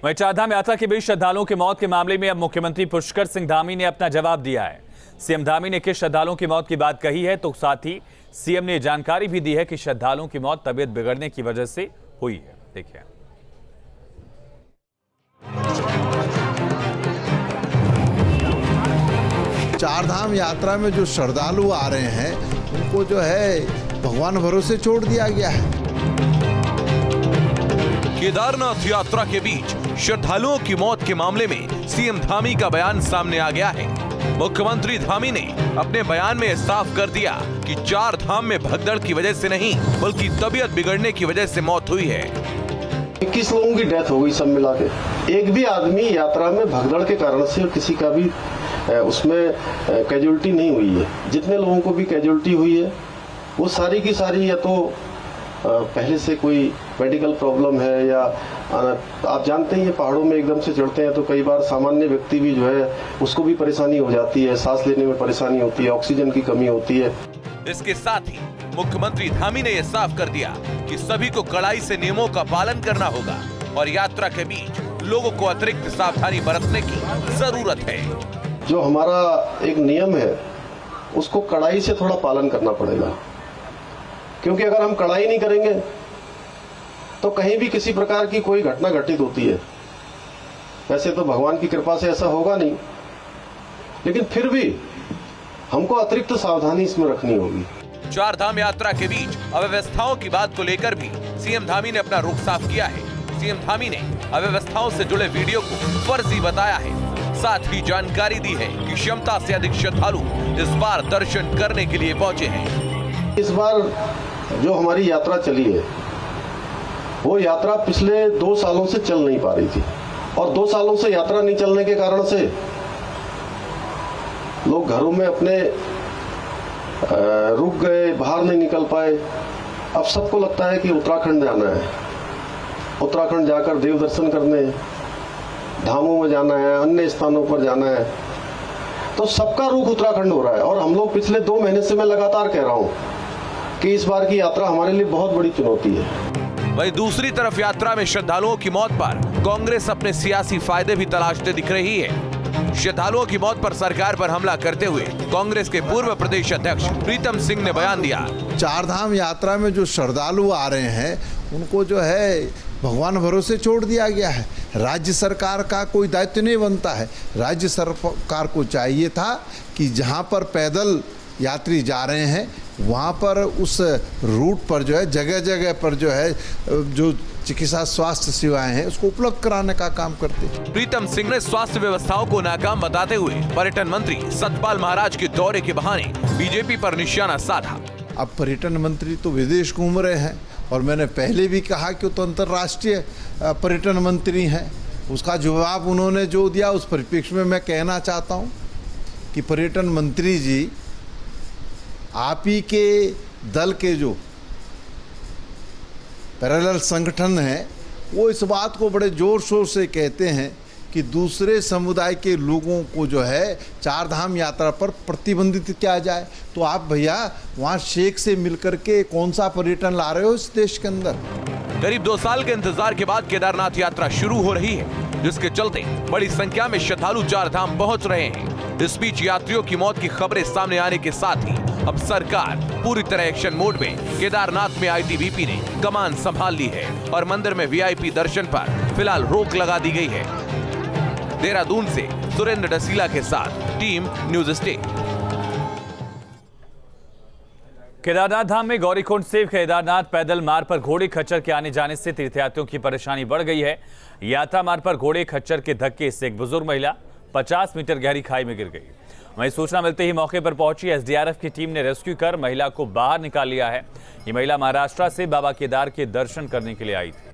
वहीं चारधाम यात्रा के बीच श्रद्धालुओं की मौत के मामले में अब मुख्यमंत्री पुष्कर सिंह धामी ने अपना जवाब दिया है। सीएम धामी ने किस श्रद्धालुओं की मौत की बात कही है, तो साथ ही सीएम ने जानकारी भी दी है कि श्रद्धालुओं की मौत तबीयत बिगड़ने की वजह से हुई है। देखिए, चारधाम यात्रा में जो श्रद्धालु आ रहे हैं उनको जो है भगवान भरोसे छोड़ दिया गया है। केदारनाथ यात्रा के बीच श्रद्धालुओं की मौत के मामले में सीएम धामी का बयान सामने आ गया है। मुख्यमंत्री धामी ने अपने बयान में साफ कर दिया कि चार धाम में भगदड़ की वजह से नहीं बल्कि तबीयत बिगड़ने की वजह से मौत हुई है। 21 लोगों की डेथ हो गई सब मिला के। एक भी आदमी यात्रा में भगदड़ के कारण से किसी का भी उसमें कैजुअलिटी नहीं हुई है। जितने लोगों को भी कैजुअलिटी हुई है वो सारी की सारी या तो पहले से कोई मेडिकल प्रॉब्लम है या आप जानते ही पहाड़ों में एकदम से चढ़ते हैं तो कई बार सामान्य व्यक्ति भी जो है उसको भी परेशानी हो जाती है, सांस लेने में परेशानी होती है, ऑक्सीजन की कमी होती है। इसके साथ ही मुख्यमंत्री धामी ने यह साफ कर दिया कि सभी को कड़ाई से नियमों का पालन करना होगा और यात्रा के बीच लोगों को अतिरिक्त सावधानी बरतने की जरूरत है। जो हमारा एक नियम है उसको कड़ाई से थोड़ा पालन करना पड़ेगा, क्योंकि अगर हम कड़ाई नहीं करेंगे तो कहीं भी किसी प्रकार की कोई घटना घटित होती है। वैसे तो भगवान की कृपा से ऐसा होगा नहीं, लेकिन फिर भी हमको अतिरिक्त सावधानी इसमें रखनी होगी। चारधाम यात्रा के बीच अव्यवस्थाओं की बात को लेकर भी सीएम धामी ने अपना रुख साफ किया है। सीएम धामी ने अव्यवस्थाओं से जुड़े वीडियो को फर्जी बताया है। साथ ही जानकारी दी है कि क्षमता से अधिक श्रद्धालु इस बार दर्शन करने के लिए पहुंचे हैं। इस बार जो हमारी यात्रा चली है वो यात्रा पिछले 2 सालों से चल नहीं पा रही थी और 2 सालों से यात्रा नहीं चलने के कारण से लोग घरों में अपने रुक गए, बाहर नहीं निकल पाए। अब सबको लगता है कि उत्तराखंड जाना है, उत्तराखंड जाकर देव दर्शन करने, धामों में जाना है, अन्य स्थानों पर जाना है, तो सबका रुख उत्तराखंड हो रहा है। और हम लोग पिछले 2 महीने से मैं लगातार कह रहा हूं कि इस बार की यात्रा हमारे लिए बहुत बड़ी चुनौती है। वहीं दूसरी तरफ यात्रा में श्रद्धालुओं की मौत पर कांग्रेस अपने सियासी फायदे भी तलाशते दिख रही है। श्रद्धालुओं की मौत पर सरकार पर हमला करते हुए कांग्रेस के पूर्व प्रदेश अध्यक्ष प्रीतम सिंह ने बयान दिया। चारधाम यात्रा में जो श्रद्धालु आ रहे हैं उनको जो है भगवान भरोसे छोड़ दिया गया है। राज्य सरकार का कोई दायित्व नहीं बनता है। राज्य सरकार को चाहिए था कि जहां पर पैदल यात्री जा रहे हैं वहां पर उस रूट पर जो है जगह जगह पर जो है जो चिकित्सा स्वास्थ्य सेवाएं हैं उसको उपलब्ध कराने का काम करते हैं। प्रीतम सिंह ने स्वास्थ्य व्यवस्थाओं को नाकाम बताते हुए पर्यटन मंत्री सतपाल महाराज के दौरे के बहाने बीजेपी पर निशाना साधा। अब पर्यटन मंत्री तो विदेश घूम रहे हैं और मैंने पहले भी कहा कि वो तो अंतर्राष्ट्रीय पर्यटन मंत्री हैं। उसका जवाब उन्होंने जो दिया उस परिप्रेक्ष्य में मैं कहना चाहता हूँ कि पर्यटन मंत्री जी आप ही के दल के जो पैरेलल संगठन है वो इस बात को बड़े जोर शोर से कहते हैं कि दूसरे समुदाय के लोगों को जो है चारधाम यात्रा पर प्रतिबंधित किया जाए। तो आप भैया वहाँ शेख से मिलकर के कौन सा पर्यटन ला रहे हो इस देश के अंदर? करीब 2 साल के इंतजार के बाद केदारनाथ यात्रा शुरू हो रही है, जिसके चलते बड़ी संख्या में श्रद्धालु चारधाम पहुंच रहे हैं। इस बीच यात्रियों की मौत की खबरें सामने आने के साथ ही अब सरकार पूरी तरह एक्शन मोड में। केदारनाथ में आईटीबीपी ने कमान संभाल ली है और मंदिर में वीआईपी दर्शन पर फिलहाल रोक लगा दी गई है। देहरादून से सुरेंद्र डसीला के साथ टीम न्यूज स्टेट। केदारनाथ धाम में गौरीकुंड से केदारनाथ पैदल मार्ग पर घोड़े खच्चर के आने जाने से तीर्थयात्रियों की परेशानी बढ़ गई है। यात्रा मार्ग पर घोड़े खच्चर के धक्के से एक बुजुर्ग महिला 50 मीटर गहरी खाई में गिर गई। वहीं सूचना मिलते ही मौके पर पहुंची एसडीआरएफ की टीम ने रेस्क्यू कर महिला को बाहर निकाल लिया है। ये महिला महाराष्ट्र से बाबा केदार के दर्शन करने के लिए आई थी।